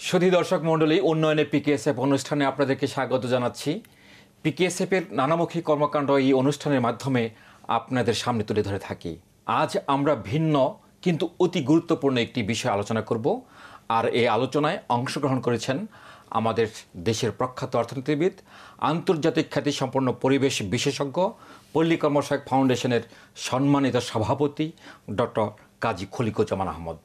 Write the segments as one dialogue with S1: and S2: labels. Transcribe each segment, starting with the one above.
S1: সুধী দর্শক মণ্ডলী, উন্নয়নে পিকেএসএফ অনুষ্ঠানে আপনাদেরকে স্বাগত জানাচ্ছি। পিকেএসএফের নানামুখী কর্মকাণ্ড এই অনুষ্ঠানের মাধ্যমে আপনাদের সামনে তুলে ধরে থাকি। আজ আমরা ভিন্ন কিন্তু অতি গুরুত্বপূর্ণ একটি বিষয় আলোচনা করব, আর এই আলোচনায় অংশগ্রহণ করেছেন আমাদের দেশের প্রখ্যাত অর্থনীতিবিদ, আন্তর্জাতিক খ্যাতিসম্পন্ন পরিবেশ বিশেষজ্ঞ, পল্লী কর্মসহায়ক ফাউন্ডেশনের সম্মানিত সভাপতি ডক্টর কাজী খলিকুজ্জামান আহমদ।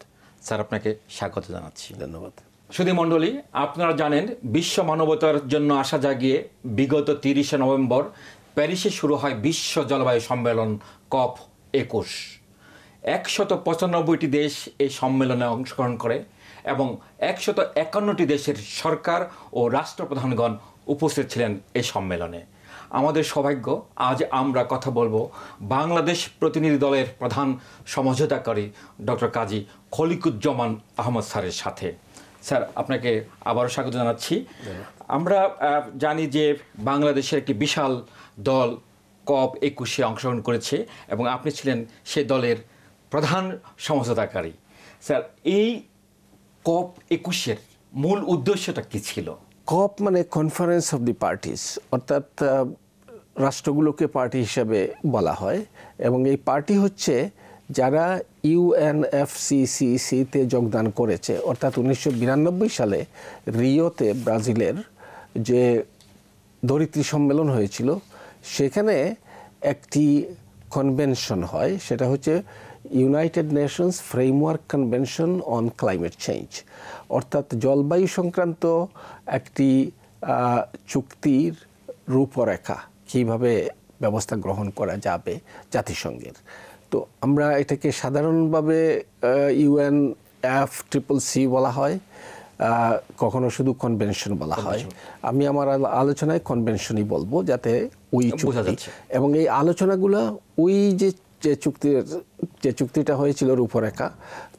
S1: স্যার, আপনাকে স্বাগত জানাচ্ছি।
S2: ধন্যবাদ।
S1: সুধী মণ্ডলী, আপনারা জানেন বিশ্ব মানবতার জন্য আশা জাগিয়ে বিগত 30শে নভেম্বর প্যারিসে শুরু হয় বিশ্ব জলবায়ু সম্মেলন COP21। 195টি দেশ এই সম্মেলনে অংশগ্রহণ করে এবং 151টি দেশের সরকার ও রাষ্ট্রপ্রধানগণ উপস্থিত ছিলেন এই সম্মেলনে। আমাদের সৌভাগ্য, আজ আমরা কথা বলবো বাংলাদেশ প্রতিনিধি দলের প্রধান সমঝোতাকারী ডক্টর কাজী খলিকুজ্জামান আহমদ স্যারের সাথে। স্যার, আপনাকে আবারও স্বাগত জানাচ্ছি। আমরা জানি যে বাংলাদেশের একটি বিশাল দল COP21-এ অংশগ্রহণ করেছে এবং আপনি ছিলেন সেই দলের প্রধান সমঝোতাকারী। স্যার, এই COP21-এর মূল উদ্দেশ্যটা কী ছিল?
S2: কপ মানে কনফারেন্স অফ দি পার্টিস, অর্থাৎ রাষ্ট্রগুলোকে পার্টি হিসাবে বলা হয়। এবং এই পার্টি হচ্ছে যারা UNFCCC-তে যোগদান করেছে, অর্থাৎ 1992 সালে রিওতে ব্রাজিলের যে ধরিত্রী সম্মেলন হয়েছিল, সেখানে একটি কনভেনশন হয়, সেটা হচ্ছে United Nations framework convention on climate change, অর্থাৎ জলবায়ু সংক্রান্ত একটি চুক্তির রূপরেখা, কীভাবে ব্যবস্থা গ্রহণ করা যাবে জাতিসংঘের। তো আমরা এটাকে সাধারণভাবে UNFCCC বলা হয়, কখনো শুধু কনভেনশন বলা হয়। আমি আমার আলোচনায় কনভেনশনই বলবো, যাতে ওই চুক্তি এবং এই আলোচনাগুলো ওই যে চুক্তিটা হয়েছিল রূপরেখা,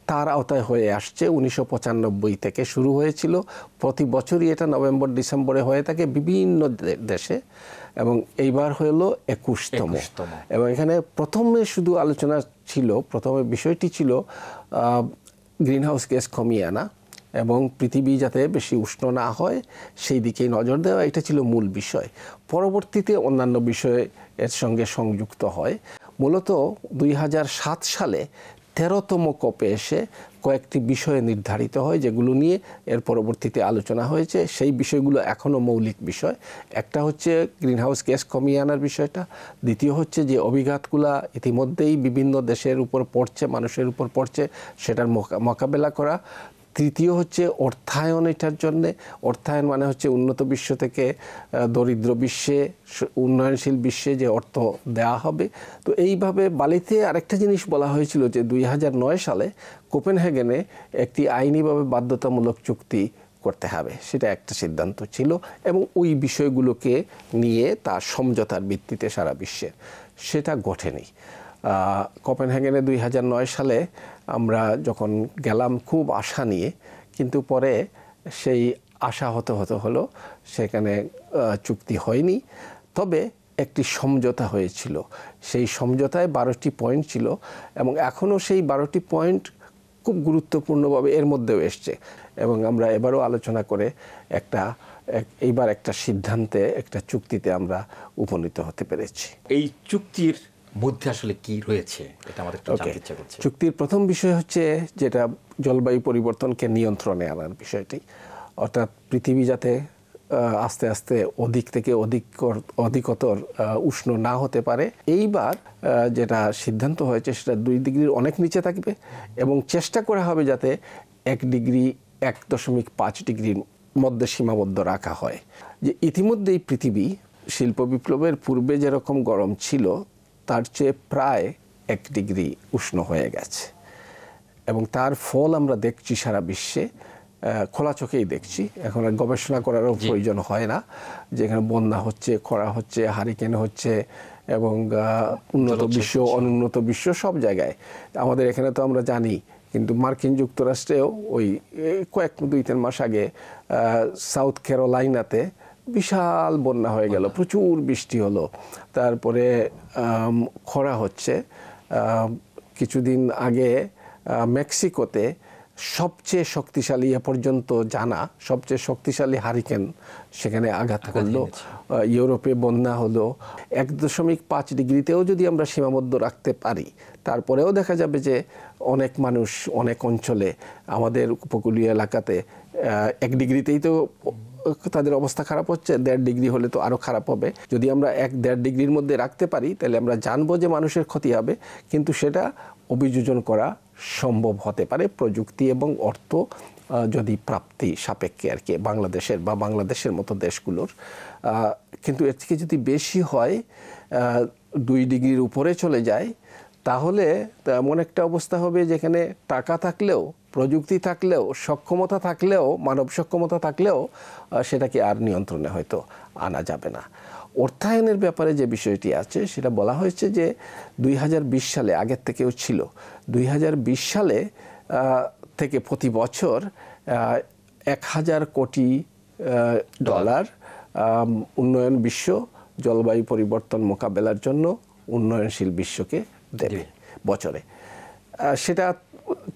S2: তার আওতায় হয়ে আসছে। 1995 থেকে শুরু হয়েছিল। প্রতি বছরই এটা নভেম্বর ডিসেম্বরে হয়ে থাকে বিভিন্ন দেশে, এবং এইবার হলো 21তম। এবং এখানে প্রথমে শুধু আলোচনা ছিল, প্রথমে বিষয়টি ছিল গ্রিন হাউস গ্যাস কমিয়ে আনা এবং পৃথিবী যাতে বেশি উষ্ণ না হয় সেই দিকেই নজর দেওয়া। এটা ছিল মূল বিষয়। পরবর্তীতে অন্যান্য বিষয় এর সঙ্গে সংযুক্ত হয়। মূলত 2007 সালে 13তম COP-এ এসে কয়েকটি বিষয় নির্ধারিত হয়, যেগুলো নিয়ে এর পরবর্তীতে আলোচনা হয়েছে। সেই বিষয়গুলো এখনও মৌলিক বিষয়। একটা হচ্ছে গ্রিনহাউস গ্যাস কমিয়ে আনার বিষয়টা, দ্বিতীয় হচ্ছে যে অভিঘাতগুলো ইতিমধ্যেই বিভিন্ন দেশের উপর পড়ছে, মানুষের উপর পড়ছে, সেটার মোকাবেলা করা, তৃতীয় হচ্ছে অর্থায়ন। এটার জন্যে অর্থায়ন মানে হচ্ছে উন্নত বিশ্ব থেকে দরিদ্র বিশ্বে, উন্নয়নশীল বিশ্বে যে অর্থ দেওয়া হবে। তো এইভাবে বালিতে আরেকটা জিনিস বলা হয়েছিল যে 2009 সালে কোপেনহেগেনে একটি আইনিভাবে বাধ্যতামূলক চুক্তি করতে হবে, সেটা একটা সিদ্ধান্ত ছিল। এবং ওই বিষয়গুলোকে নিয়ে তার সমঝোতার ভিত্তিতে সারা বিশ্বের সেটা ঘটেনি। কোপেনহেগেনে 2009 সালে আমরা যখন গেলাম খুব আশা নিয়ে, কিন্তু পরে সেই আশা হলো সেখানে চুক্তি হয়নি। তবে একটি সমঝোতা হয়েছিল। সেই সমঝোতায় 12টি পয়েন্ট ছিল এবং এখনও সেই 12টি পয়েন্ট খুব গুরুত্বপূর্ণভাবে এর মধ্যেও এসছে। এবং আমরা এবারও আলোচনা করে এইবার একটা সিদ্ধান্তে, একটা চুক্তিতে আমরা উপনীত হতে পেরেছি।
S1: এই চুক্তির মধ্যে আসলে কি রয়েছে এটা আমাদের একটু জানতে ইচ্ছা করছে।
S2: চুক্তির প্রথম বিষয় হচ্ছে যেটা জলবায়ু পরিবর্তনকে নিয়ন্ত্রণে আনার বিষয়টি, অর্থাৎ পৃথিবী যাতে আস্তে আস্তে অধিক থেকে অধিকতর উষ্ণ না হতে পারে। এইবার যেটা সিদ্ধান্ত হয়েছে সেটা 2 ডিগ্রির অনেক নিচে থাকবে এবং চেষ্টা করা হবে যাতে 1 ডিগ্রি 1.5 ডিগ্রির মধ্যে সীমাবদ্ধ রাখা হয়। যে ইতিমধ্যেই পৃথিবী শিল্প বিপ্লবের পূর্বে যেরকম গরম ছিল তার চেয়ে প্রায় 1 ডিগ্রি উষ্ণ হয়ে গেছে এবং তার ফল আমরা দেখছি সারা বিশ্বে, খোলা চোখেই দেখছি। এখন আর গবেষণা করারও প্রয়োজন হয় না। যেখানে বন্যা হচ্ছে, খরা হচ্ছে, হারিকেন হচ্ছে এবং উন্নত বিশ্ব, অনুন্নত বিশ্ব সব জায়গায়। আমাদের এখানে তো আমরা জানি, কিন্তু মার্কিন যুক্তরাষ্ট্রেও ওই 2-3 মাস আগে সাউথ ক্যারোলাইনাতে বিশাল বন্যা হয়ে গেল, প্রচুর বৃষ্টি হলো, তারপরে খরা হচ্ছে। কিছুদিন আগে মেক্সিকোতে সবচেয়ে শক্তিশালী এ পর্যন্ত জানা সবচেয়ে শক্তিশালী হারিকেন সেখানে আঘাত করলো। ইউরোপে বন্যা হলো। 1.5 ডিগ্রিতেও যদি আমরা সীমাবদ্ধ রাখতে পারি, তারপরেও দেখা যাবে যে অনেক মানুষ অনেক অঞ্চলে আমাদের উপকূলীয় এলাকাতে 1 ডিগ্রিতেই তো তাদের অবস্থা খারাপ হচ্ছে, 1.5 ডিগ্রি হলে তো আরও খারাপ হবে। যদি আমরা 1-1.5 ডিগ্রির মধ্যে রাখতে পারি তাহলে আমরা জানবো যে মানুষের ক্ষতি হবে, কিন্তু সেটা অভিযোজন করা সম্ভব হতে পারে প্রযুক্তি এবং অর্থ যদি প্রাপ্তি সাপেক্ষে আর কি, বাংলাদেশের বা বাংলাদেশের মতো দেশগুলোর। কিন্তু এর থেকে যদি বেশি হয়, 2 ডিগ্রির উপরে চলে যায়, তাহলে এমন একটা অবস্থা হবে যেখানে টাকা থাকলেও, প্রযুক্তি থাকলেও, সক্ষমতা থাকলেও, মানব সক্ষমতা থাকলেও সেটাকে আর নিয়ন্ত্রণে হয়তো আনা যাবে না। অর্থায়নের ব্যাপারে যে বিষয়টি আছে সেটা বলা হয়েছে যে 2020 সালে, আগের থেকেও ছিল, 2020 সালে থেকে প্রতি বছর 1000 কোটি ডলার উন্নয়ন বিশ্ব জলবায়ু পরিবর্তন মোকাবেলার জন্য উন্নয়নশীল বিশ্বকে দেবে বছরে। সেটা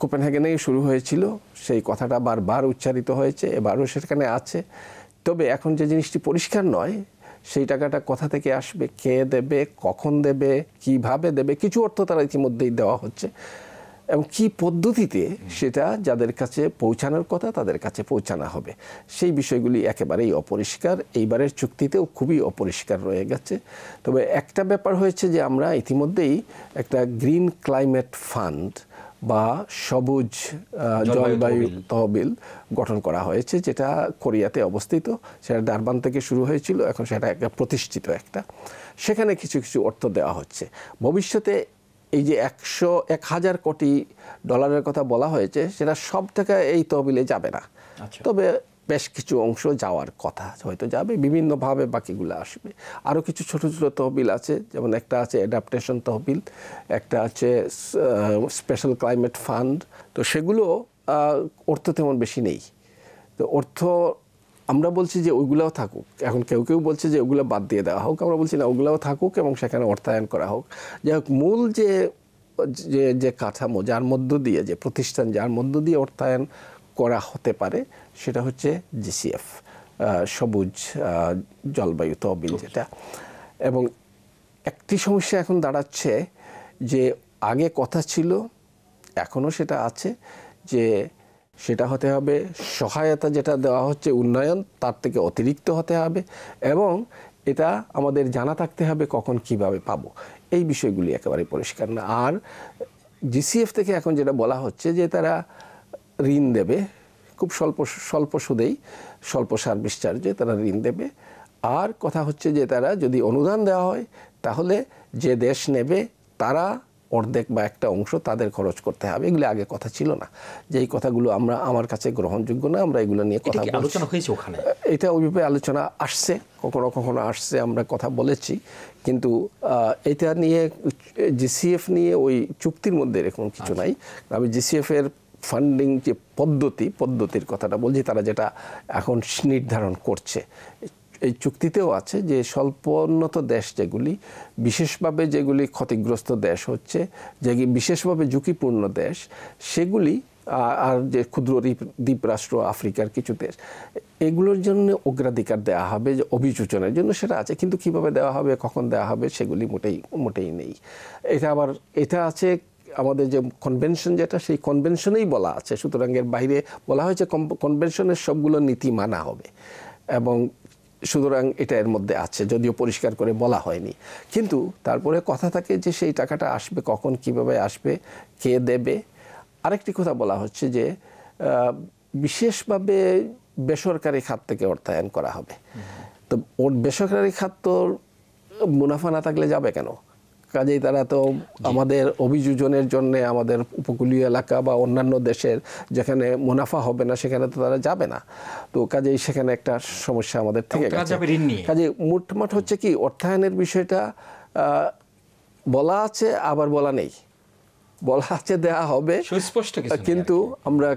S2: কোপেনহেগেনেই শুরু হয়েছিল, সেই কথাটা বারবার উচ্চারিত হয়েছে, এবারও সেখানে আছে। তবে এখন যে জিনিসটি পরিষ্কার নয়, সেই টাকাটা কোথা থেকে আসবে, কে দেবে, কখন দেবে, কিভাবে দেবে। কিছু অর্থ তারা ইতিমধ্যেই দেওয়া হচ্ছে, এবং কি পদ্ধতিতে সেটা যাদের কাছে পৌঁছানোর কথা তাদের কাছে পৌঁছানো হবে, সেই বিষয়গুলি একেবারেই অপরিষ্কার। এইবারের চুক্তিতেও খুবই অপরিষ্কার রয়ে গেছে। তবে একটা ব্যাপার হয়েছে যে আমরা ইতিমধ্যেই একটা গ্রিন ক্লাইমেট ফান্ড বা সবুজ জলবায়ু তহবিল গঠন করা হয়েছে, যেটা কোরিয়াতে অবস্থিত। সেটা ডারবান থেকে শুরু হয়েছিল, এখন সেটা একটা প্রতিষ্ঠিত একটা। সেখানে কিছু কিছু অর্থ দেওয়া হচ্ছে। ভবিষ্যতে এই যে 1000 কোটি ডলারের কথা বলা হয়েছে, সেটা সব টাকা এই তহবিলে যাবে না, তবে বেশ কিছু অংশ যাওয়ার কথা, হয়তো যাবে, বিভিন্নভাবে বাকিগুলো আসবে। আরও কিছু ছোট ছোট তহবিল আছে, যেমন একটা আছে অ্যাডাপ্টেশন তহবিল, একটা আছে স্পেশাল ক্লাইমেট ফান্ড। তো সেগুলো অর্থ তেমন বেশি নেই। তো অর্থ আমরা বলছি যে ওইগুলোও থাকুক, এখন কেউ কেউ বলছে যে ওগুলো বাদ দিয়ে দেওয়া হোক, আমরা বলছি না, ওগুলোও থাকুক এবং সেখানে অর্থায়ন করা হোক। যাই হোক, মূল যে কাঠামো, যার মধ্য দিয়ে, যে প্রতিষ্ঠান যার মধ্য দিয়ে অর্থায়ন করা হতে পারে, সেটা হচ্ছে জিসিএফ, সবুজ জলবায়ু তহবিল যেটা। এবং একটি সমস্যা এখন দাঁড়াচ্ছে যে আগে কথা ছিল, এখনও সেটা আছে, যে সেটা হতে হবে সহায়তা যেটা দেওয়া হচ্ছে উন্নয়ন, তার থেকে অতিরিক্ত হতে হবে, এবং এটা আমাদের জানা থাকতে হবে কখন কিভাবে পাবো। এই বিষয়গুলি একেবারে পরিষ্কার না। আর জিসিএফ থেকে এখন যেটা বলা হচ্ছে যে তারা ঋণ দেবে, খুব স্বল্প সুদেই, স্বল্প সার্ভিস চার্জে তারা ঋণ দেবে। আর কথা হচ্ছে যে তারা যদি অনুদান দেওয়া হয়, তাহলে যে দেশ নেবে তারা অর্ধেক বা একটা অংশ তাদের খরচ করতে হবে। এগুলো আগে কথা ছিল না, যে এই কথাগুলো আমার কাছে গ্রহণযোগ্য না। আমরা এগুলো নিয়ে কথা
S1: আলোচনা হয়েছে ওখানে,
S2: এটা ওইভাবে আলোচনা আসছে, কখনো কখনো আসছে, আমরা কথা বলেছি, কিন্তু এটা নিয়ে, জিসিএফ নিয়ে ওই চুক্তির মধ্যে এরকম কিছু নাই। আমি জিসিএফ এর ফান্ডিং যে পদ্ধতির কথাটা বলছি, তারা যেটা এখন নির্ধারণ করছে, এই চুক্তিতেও আছে যে স্বল্পোন্নত দেশ যেগুলি, বিশেষভাবে যেগুলি ক্ষতিগ্রস্ত দেশ হচ্ছে, যে বিশেষভাবে ঝুঁকিপূর্ণ দেশ, সেগুলি, আর যে ক্ষুদ্র দ্বীপ রাষ্ট্র আফ্রিকার কিছু দেশ, এগুলোর জন্য অগ্রাধিকার দেওয়া হবে, যে অভিযোজনের জন্য সেটা আছে, কিন্তু কিভাবে দেওয়া হবে, কখন দেওয়া হবে, সেগুলি মোটেই নেই। এটা আছে আমাদের যে কনভেনশন, যেটা সেই কনভেনশনেই বলা আছে, সুতরাং এর বাইরে বলা হয়েছে কনভেনশনের সবগুলো নীতি মানা হবে, এবং সুতরাং এটা এর মধ্যে আছে, যদিও পরিষ্কার করে বলা হয়নি। কিন্তু তারপরে কথা থাকে যে সেই টাকাটা আসবে কখন, কিভাবে আসবে, কে দেবে। আরেকটি কথা বলা হচ্ছে যে বিশেষভাবে বেসরকারি খাত থেকে অর্থায়ন করা হবে। তো বেসরকারি খাত তো মুনাফা না থাকলে যাবে কেন? কাজেই তারা তো আমাদের অভিযোজনের জন্য আমাদের উপকূলীয় এলাকা বা অন্যান্য দেশের যেখানে মুনাফা হবে না, সেখানে তো তারা যাবে না। তো কাজেই সেখানে একটা সমস্যা আমাদের থেকে গেছে। কাজেই মোটমাট হচ্ছে কি, অর্থায়নের বিষয়টা বলা আছে, আবার বলা নেই। বলা আছে দেয়া হবে, কিন্তু আমরা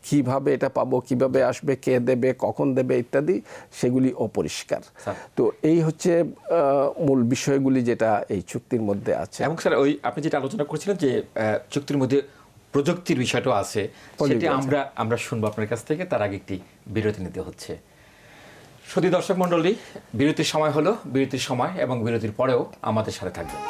S2: কিভাবে এটা পাবো, কিভাবে আসবে, কে দেবে, কখন দেবে ইত্যাদি, সেগুলি অপরিষ্কার। তো এই হচ্ছে মূল বিষয়গুলি যেটা এই চুক্তির মধ্যে আছে।
S1: এবং স্যার, ওই আপনি যেটা আলোচনা করছিলেন যে চুক্তির মধ্যে প্রযুক্তির বিষয়টাও আছে, সেটি আমরা শুনবো আপনার কাছ থেকে। তার আগে একটি বিরতি নিতে হচ্ছে। সুধী দর্শক মণ্ডলী, বিরতির সময় হলো, বিরতির সময় এবং বিরতির পরেও আমাদের সাথে থাকবেন।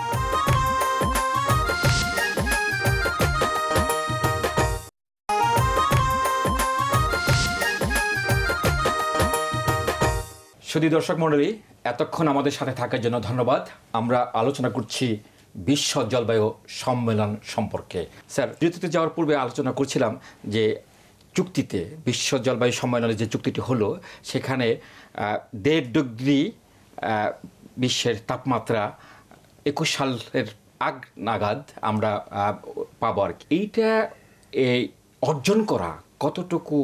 S1: সুধী দর্শক মণ্ডলী, এতক্ষণ আমাদের সাথে থাকার জন্য ধন্যবাদ। আমরা আলোচনা করছি বিশ্ব জলবায়ু সম্মেলন সম্পর্কে। স্যার, বিরতিতে যাওয়ার পূর্বে আলোচনা করছিলাম যে চুক্তিতে, বিশ্ব জলবায়ু সম্মেলনে যে চুক্তিটি হলো, সেখানে 1.5 ডিগ্রি বিশ্বের তাপমাত্রা 21 সালের আগ নাগাদ আমরা পাবো আর কি। এইটা অর্জন করা কতটুকু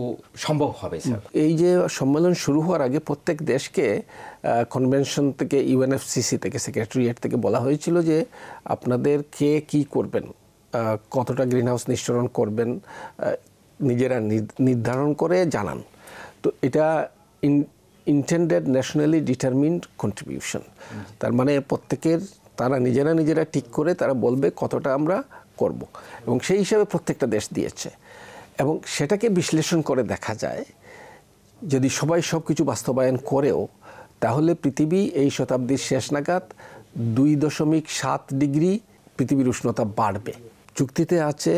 S1: সম্ভব হবে স্যার?
S2: এই যে সম্মেলন শুরু হওয়ার আগে প্রত্যেক দেশকে কনভেনশন থেকে, ইউএনএফসিসি থেকে, সেক্রেটারিয়েট থেকে বলা হয়েছিল যে আপনাদের কে কী করবেন, কতটা গ্রিনহাউস নিঃসরণ করবেন, নিজেরা নির্ধারণ করে জানান। তো এটা ইন্টেন্ডেড ন্যাশনালি ডিটারমিন্ড কন্ট্রিবিউশন, তার মানে প্রত্যেকের তারা নিজেরা ঠিক করে তারা বলবে কতটা আমরা করব, এবং সেই হিসাবে প্রত্যেকটা দেশ দিয়েছে। এবং সেটাকে বিশ্লেষণ করে দেখা যায় যদি সবাই সব কিছু বাস্তবায়ন করেও, তাহলে পৃথিবী এই শতাব্দীর শেষ নাগাদ 2.7 ডিগ্রি পৃথিবীর উষ্ণতা বাড়বে। চুক্তিতে আছে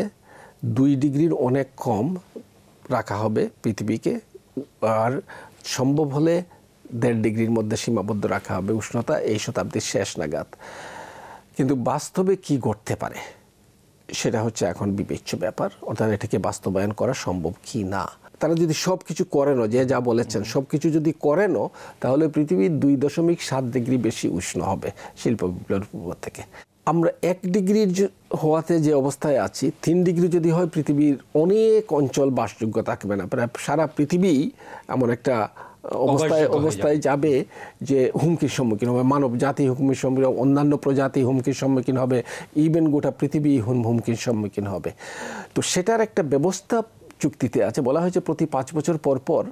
S2: 2 ডিগ্রির অনেক কম রাখা হবে পৃথিবীকে, আর সম্ভব হলে 1.5 ডিগ্রির মধ্যে সীমাবদ্ধ রাখা হবে উষ্ণতা এই শতাব্দীর শেষ নাগাদ। কিন্তু বাস্তবে কি ঘটতে পারে সেটা হচ্ছে এখন বিবেচ্য ব্যাপার, অর্থাৎ এটাকে বাস্তবায়ন করা সম্ভব কি না। তারা যদি সব কিছু করেনও, যে যা বলেছেন সব কিছু যদি করেনও, তাহলে পৃথিবী 2.7 ডিগ্রি বেশি উষ্ণ হবে শিল্প বিপ্লবের পূর্ব থেকে। আমরা 1 ডিগ্রির হওয়াতে যে অবস্থায় আছি, 3 ডিগ্রি যদি হয় পৃথিবীর অনেক অঞ্চল বাসযোগ্য থাকবে না, প্রায় সারা পৃথিবী এমন একটা অবস্থায় যাবে যে হুমকির সম্মুখীন হবে, মানব জাতি হুমকির সম্মুখীন হবে, অন্যান্য প্রজাতি হুমকির সম্মুখীন হবে, ইভেন গোটা পৃথিবী হুমকির সম্মুখীন হবে। তো সেটার একটা ব্যবস্থা চুক্তিতে আছে, বলা হয়েছে প্রতি 5 বছর পর পর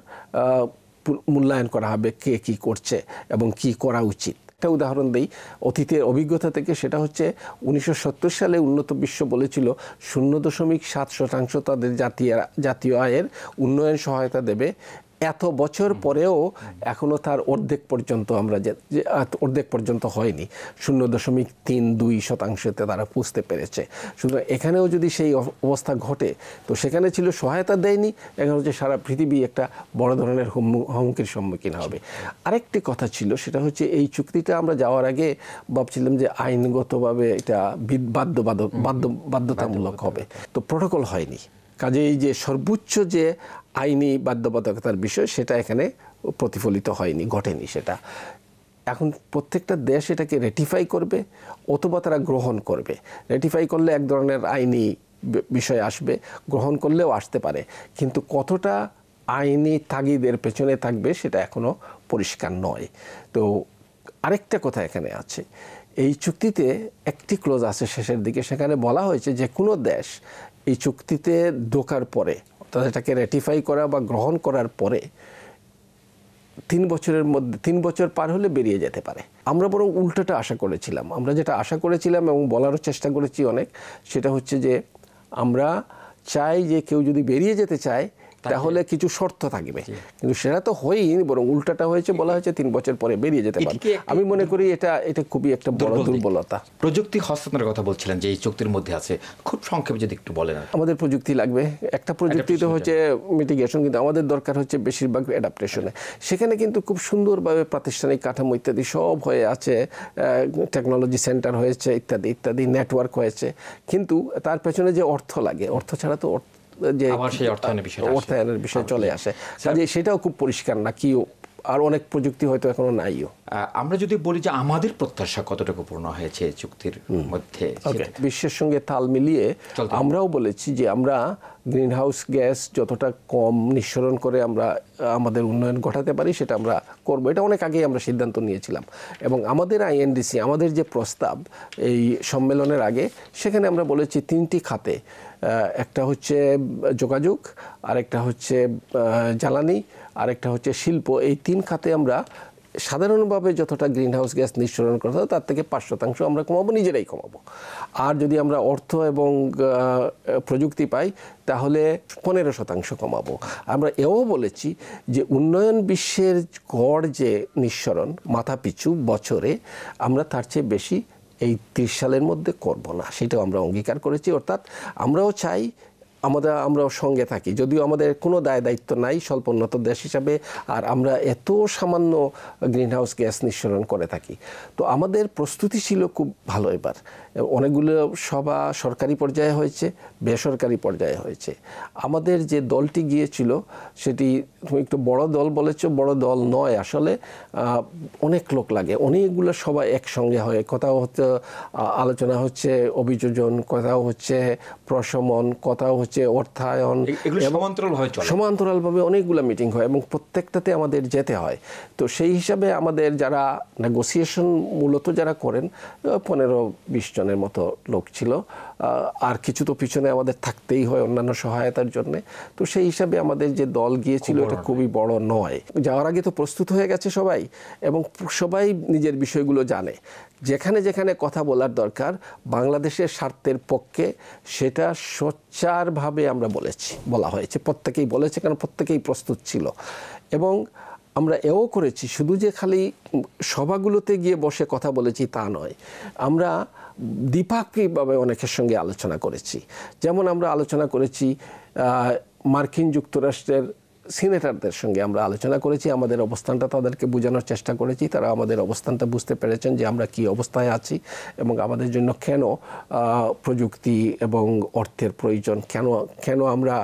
S2: মূল্যায়ন করা হবে কে কী করছে এবং কি করা উচিত। একটা উদাহরণ দিই অতীতের অভিজ্ঞতা থেকে, সেটা হচ্ছে 1970 সালে উন্নত বিশ্ব বলেছিল 0.7% তাদের জাতীয় আয়ের উন্নয়ন সহায়তা দেবে। এত বছর পরেও এখনও তার অর্ধেক পর্যন্ত হয়নি, 0.32%তে তারা পুষতে পেরেছে। সুতরাং এখানেও যদি সেই অবস্থা ঘটে, তো সেখানে ছিল সহায়তা দেয়নি, এখন হচ্ছে সারা পৃথিবী একটা বড় ধরনের হুমকির সম্মুখীন হবে। আরেকটি কথা ছিল, সেটা হচ্ছে এই চুক্তিটা আমরা যাওয়ার আগে ভাবছিলাম যে আইনগতভাবে এটা বাধ্যতামূলক হবে, তো প্রটোকল হয়নি। কাজেই যে সর্বোচ্চ যে আইনি বাধ্যবাধকতার বিষয়, সেটা এখানে প্রতিফলিত হয়নি, ঘটেনি সেটা। এখন প্রত্যেকটা দেশ এটাকে রেটিফাই করবে অথবা তারা গ্রহণ করবে। রেটিফাই করলে এক ধরনের আইনি বিষয় আসবে, গ্রহণ করলেও আসতে পারে, কিন্তু কতটা আইনি তাগিদের পেছনে থাকবে সেটা এখনও পরিষ্কার নয়। তো আরেকটা কথা এখানে আছে, এই চুক্তিতে একটি ক্লোজ আছে শেষের দিকে, সেখানে বলা হয়েছে যে কোনো দেশ এই চুক্তিতে ঢোকার পরে, অর্থাৎ এটাকে রেটিফাই করা বা গ্রহণ করার পরে 3 বছরের মধ্যে 3 বছর পার হলে বেরিয়ে যেতে পারে। আমরা বরং উল্টোটা আশা করেছিলাম। আমরা যেটা আশা করেছিলাম এবং বলারও চেষ্টা করেছি অনেক, সেটা হচ্ছে যে আমরা চাই যে কেউ যদি বেরিয়ে যেতে চায় তাহলে কিছু শর্ত থাকবে, কিন্তু সেটা তো হয়নি, বরং উল্টাটা হয়েছে, বলা হয়েছে 3 বছর পরে বেরিয়ে যেতে পারে। আমি মনে করি এটা খুবই একটা বড় দুর্বলতা।
S1: প্রযুক্তি হস্তান্তরের কথা বলছিলেন যে এই চুক্তির মধ্যে আছে, খুব সংক্ষেপে যদি একটু বলেন।
S2: আমাদের প্রযুক্তি লাগবে, একটা প্রযুক্তি তো হচ্ছে মিটিগেশন, কিন্তু আমাদের দরকার হচ্ছে বেশিরভাগ অ্যাডাপ্টেশনে। সেখানে কিন্তু খুব সুন্দরভাবে প্রাতিষ্ঠানিক কাঠামো ইত্যাদি সব হয়ে আছে, টেকনোলজি সেন্টার হয়েছে ইত্যাদি ইত্যাদি, নেটওয়ার্ক হয়েছে, কিন্তু তার পেছনে যে অর্থ লাগে, অর্থ ছাড়া তো যে অর্থায়নের বিষয় চলে আসে, কাজে সেটাও খুব পরিষ্কার না কি, আর অনেক প্রযুক্তি হয়তো এখনো নাইও।
S1: আমরা যদি বলি যে আমাদের প্রত্যাশা কতটুকু পূর্ণ হয়েছে চুক্তির মধ্যে,
S2: বিশ্বের সঙ্গে তাল মিলিয়ে আমরাও বলেছি যে আমরা গ্রিনহাউস গ্যাস যতটা কম নিঃসরণ করে আমরা আমাদের উন্নয়ন ঘটাতে পারি সেটা আমরা করব। এটা অনেক আগেই আমরা সিদ্ধান্ত নিয়েছিলাম, এবং আমাদের আইএনডিসি, আমাদের যে প্রস্তাব এই সম্মেলনের আগে, সেখানে আমরা বলেছি 3টি খাতে, একটা হচ্ছে যোগাযোগ, আরেকটা হচ্ছে জ্বালানি, আরেকটা হচ্ছে শিল্প, এই 3 খাতে আমরা সাধারণভাবে যতটা গ্রিন হাউস গ্যাস নিঃসরণ করতে হয় তার থেকে 5% আমরা কমাবো, নিজেরাই কমাবো। আর যদি আমরা অর্থ এবং প্রযুক্তি পাই তাহলে 15% কমাবো। আমরা এও বলেছি যে উন্নয়ন বিশ্বের গড় যে নিঃসরণ মাথাপিছু বছরে আমরা তার চেয়ে বেশি এই 30 সালের মধ্যে করব না, সেটাও আমরা অঙ্গীকার করেছি। অর্থাৎ আমরাও চাই আমরাও সঙ্গে থাকি, যদিও আমাদের কোনো দায় দায়িত্ব নাই স্বল্পোন্নত দেশ হিসাবে, আর আমরা এত সামান্য গ্রিন হাউস গ্যাস নিঃসরণ করে থাকি। তো আমাদের প্রস্তুতি ছিল খুব ভালো। এবার অনেকগুলো সভা সরকারি পর্যায়ে হয়েছে, বেসরকারি পর্যায়ে হয়েছে। আমাদের যে দলটি গিয়েছিল সেটি, তুমি একটু বড় দল বলেছ, বড় দল নয় আসলে, অনেক লোক লাগে, অনেকগুলো সবাই একসঙ্গে হয়, কথাও হচ্ছে, আলোচনা হচ্ছে অভিযোজন, কথাও হচ্ছে প্রশমন, কথাও হচ্ছে অর্থায়ন, সমান্তরালভাবে অনেকগুলো মিটিং হয় এবং প্রত্যেকটাতে আমাদের যেতে হয়। তো সেই হিসাবে আমাদের যারা নেগোসিয়েশন মূলত যারা করেন 15-20 জনের মতো লোক ছিল, আর কিছু তো পিছনে আমাদের থাকতেই হয় অন্যান্য সহায়তার জন্য। তো সেই হিসাবে আমাদের যে দল গিয়েছিল এটা খুবই বড় নয়। যাওয়ার আগে তো প্রস্তুত হয়ে গেছে সবাই, এবং সবাই নিজের বিষয়গুলো জানে। যেখানে যেখানে কথা বলার দরকার বাংলাদেশের স্বার্থের পক্ষে, সেটা সোচ্চারভাবে আমরা বলা হয়েছে, প্রত্যেকেই বলেছে, কারণ প্রত্যেকেই প্রস্তুত ছিল। এবং আমরা এও করেছি, শুধু যে খালি সভাগুলোতে গিয়ে বসে কথা বলেছি তা নয়, আমরা দ্বিপাক্ষিকভাবে অনেকের সঙ্গে আলোচনা করেছি। যেমন আমরা আলোচনা করেছি মার্কিন যুক্তরাষ্ট্রের সিনেটরদের সঙ্গে আমরা আলোচনা করেছি, আমাদের অবস্থানটা তাদেরকে বোঝানোর চেষ্টা করেছি। তারা আমাদের অবস্থানটা বুঝতে পেরেছেন যে আমরা কি অবস্থায় আছি এবং আমাদের জন্য কেন প্রযুক্তি এবং অর্থের প্রয়োজন, কেন আমরা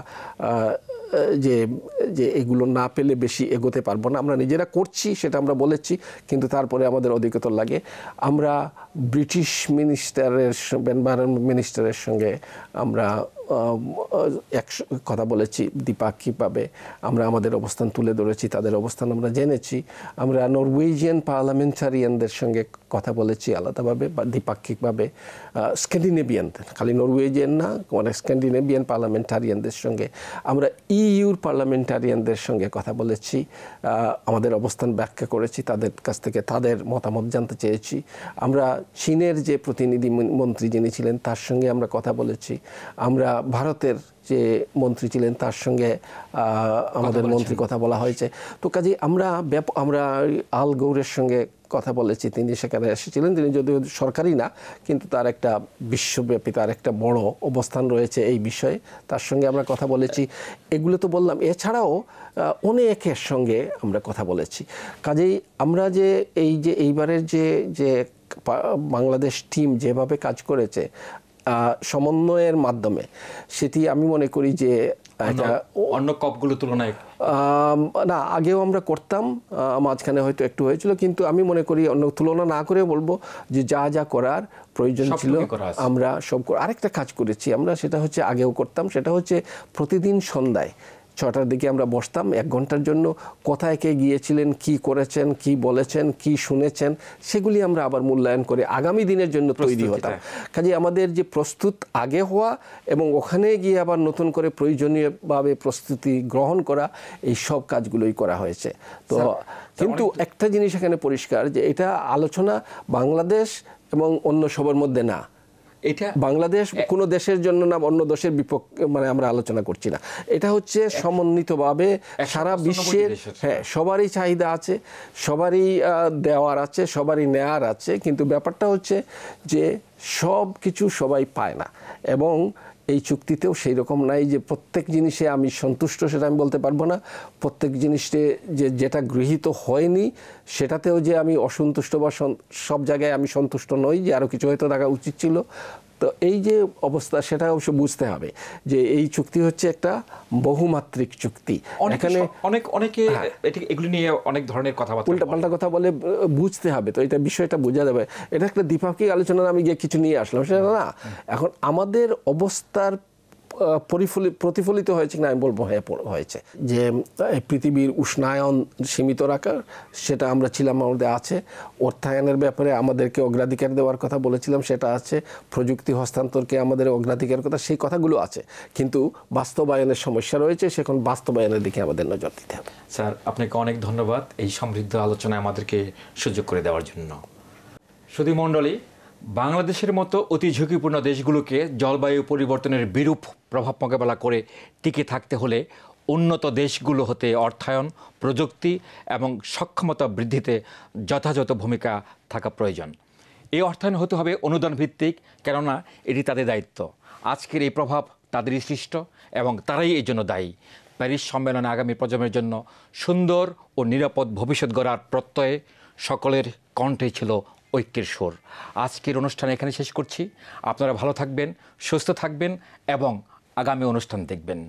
S2: যে এগুলো না পেলে বেশি এগোতে পারবো না। আমরা নিজেরা করছি সেটা আমরা বলেছি, কিন্তু তারপরে আমাদের অধিকতর লাগে। আমরা ব্রিটিশ এনভায়রনমেন্ট মিনিস্টারের সঙ্গে আমরা কথা বলেছি দ্বিপাক্ষিকভাবে, আমরা আমাদের অবস্থান তুলে ধরেছি, তাদের অবস্থান আমরা জেনেছি। আমরা নরওয়েজিয়ান পার্লামেন্টারিয়ানদের সঙ্গে কথা বলেছি আলাদাভাবে বা দ্বিপাক্ষিকভাবে, স্ক্যান্ডিনেভিয়ান, খালি নরওয়েজিয়ান না, অনেক স্ক্যান্ডিনেভিয়ান পার্লামেন্টারিয়ানদের সঙ্গে। আমরা ইউর পার্লামেন্টারিয়ানদের সঙ্গে কথা বলেছি, আমাদের অবস্থান ব্যাখ্যা করেছি, তাদের কাছ থেকে তাদের মতামত জানতে চেয়েছি। আমরা চীনের যে প্রতিনিধি মন্ত্রী যিনি ছিলেন তার সঙ্গে আমরা কথা বলেছি। আমরা ভারতের যে মন্ত্রী ছিলেন তার সঙ্গে আমাদের মন্ত্রী কথা বলা হয়েছে। তো কাজে আমরা আল গৌরের সঙ্গে কথা বলেছি, তিনি সেখানে এসেছিলেন, তিনি যদিও সরকারি না, কিন্তু তার একটা বিশ্বব্যাপী তার একটা বড় অবস্থান রয়েছে এই বিষয়ে, তার সঙ্গে আমরা কথা বলেছি। এগুলো তো বললাম, এছাড়াও অনেকের সঙ্গে আমরা কথা বলেছি। কাজেই আমরা যে এইবারের যে বাংলাদেশ টিম যেভাবে কাজ করেছে সমন্বয়ের মাধ্যমে, সেটি আমি মনে করি যে
S1: অন্য কপগুলোর তুলনায়
S2: না, আগেও আমরা করতাম, মাঝখানে হয়তো একটু হয়েছিল, কিন্তু আমি মনে করি অন্য তুলনা না করে বলবো যে যা করার প্রয়োজন ছিল আমরা সব। আরেকটা কাজ করেছি আমরা, সেটা হচ্ছে আগেও করতাম, সেটা হচ্ছে প্রতিদিন সন্ধ্যায় 6টার দিকে আমরা বসতাম 1 ঘন্টার জন্য। কোথায় কে গিয়েছিলেন, কি করেছেন, কি বলেছেন, কি শুনেছেন, সেগুলি আমরা আবার মূল্যায়ন করে আগামী দিনের জন্য তৈরি হতাম। কাজে আমাদের যে প্রস্তুত আগে হওয়া এবং ওখানে গিয়ে আবার নতুন করে প্রয়োজনীয়ভাবে প্রস্তুতি গ্রহণ করা, এই সব কাজগুলোই করা হয়েছে। তো কিন্তু একটা জিনিস এখানে পরিষ্কার, যে এটা আলোচনা বাংলাদেশ এবং অন্য সবার মধ্যে না, এটা বাংলাদেশ কোনো দেশের জন্য না, অন্য দেশের বিপক্ষে মানে আমরা আলোচনা করছি না। এটা হচ্ছে সমন্বিতভাবে সারা বিশ্বের, হ্যাঁ, সবারই চাহিদা আছে, সবারই দেওয়ার আছে, সবারই নেয়ার আছে, কিন্তু ব্যাপারটা হচ্ছে যে সব কিছু সবাই পায় না। এবং এই চুক্তিতেও সেই রকম নাই যে প্রত্যেক জিনিসে আমি সন্তুষ্ট, সেটা আমি বলতে পারবো না। প্রত্যেক জিনিসে যেটা গৃহীত হয়নি সেটাতেও যে আমি অসন্তুষ্ট বা সব জায়গায় আমি সন্তুষ্ট নই, যে আরও কিছু হয়তো থাকা উচিত ছিল। তো এই যে অবস্থা, সেটা অবশ্য বুঝতে হবে যে এই চুক্তি হচ্ছে একটা বহুমাত্রিক চুক্তি।
S1: এখানে অনেকে এগুলি নিয়ে অনেক ধরনের কথাবার্তা,
S2: উল্টাপাল্টা কথা বলে, বুঝতে হবে। তো এটা বিষয়টা বোঝা যাবে। এটা একটা দ্বিপাক্ষিক আলোচনা, আমি গিয়ে কিছু নিয়ে আসলাম সেটা না। এখন আমাদের অবস্থার প্রতিফলিত হয়েছে না, আমি বলবো হ্যাঁ হয়েছে। যে পৃথিবীর উষ্ণায়ন সীমিত রাখার, সেটা আমরা ছিলাম, আমাদের আছে। অর্থায়নের ব্যাপারে আমাদেরকে অগ্রাধিকার দেওয়ার কথা বলেছিলাম, সেটা আছে। প্রযুক্তি হস্তান্তরকে আমাদের অগ্রাধিকার কথা, সেই কথাগুলো আছে। কিন্তু বাস্তবায়নের সমস্যা রয়েছে, সেখন বাস্তবায়নের দিকে আমাদের নজর দিতে হবে।
S1: স্যার, আপনাকে অনেক ধন্যবাদ এই সমৃদ্ধ আলোচনায় আমাদেরকে সুযোগ করে দেওয়ার জন্য। সুধী মণ্ডলী, বাংলাদেশের মতো অতি ঝুঁকিপূর্ণ দেশগুলোকে জলবায়ু পরিবর্তনের বিরূপ প্রভাব মোকাবেলা করে টিকে থাকতে হলে উন্নত দেশগুলো হতে অর্থায়ন, প্রযুক্তি এবং সক্ষমতা বৃদ্ধিতে যথাযথ ভূমিকা থাকা প্রয়োজন। এই অর্থায়ন হতে হবে অনুদান ভিত্তিক, কেননা এটি তাদের দায়িত্ব। আজকের এই প্রভাব তাদেরই সৃষ্ট এবং তারাই এই জন্য দায়ী। প্যারিস সম্মেলনে আগামী প্রজন্মের জন্য সুন্দর ও নিরাপদ ভবিষ্যৎ গড়ার প্রত্যয়ে সকলের কণ্ঠে ছিল ঐক্যের সুর। আজকের অনুষ্ঠান এখানে শেষ করছি। আপনারা ভালো থাকবেন, সুস্থ থাকবেন এবং আগামী অনুষ্ঠান দেখবেন।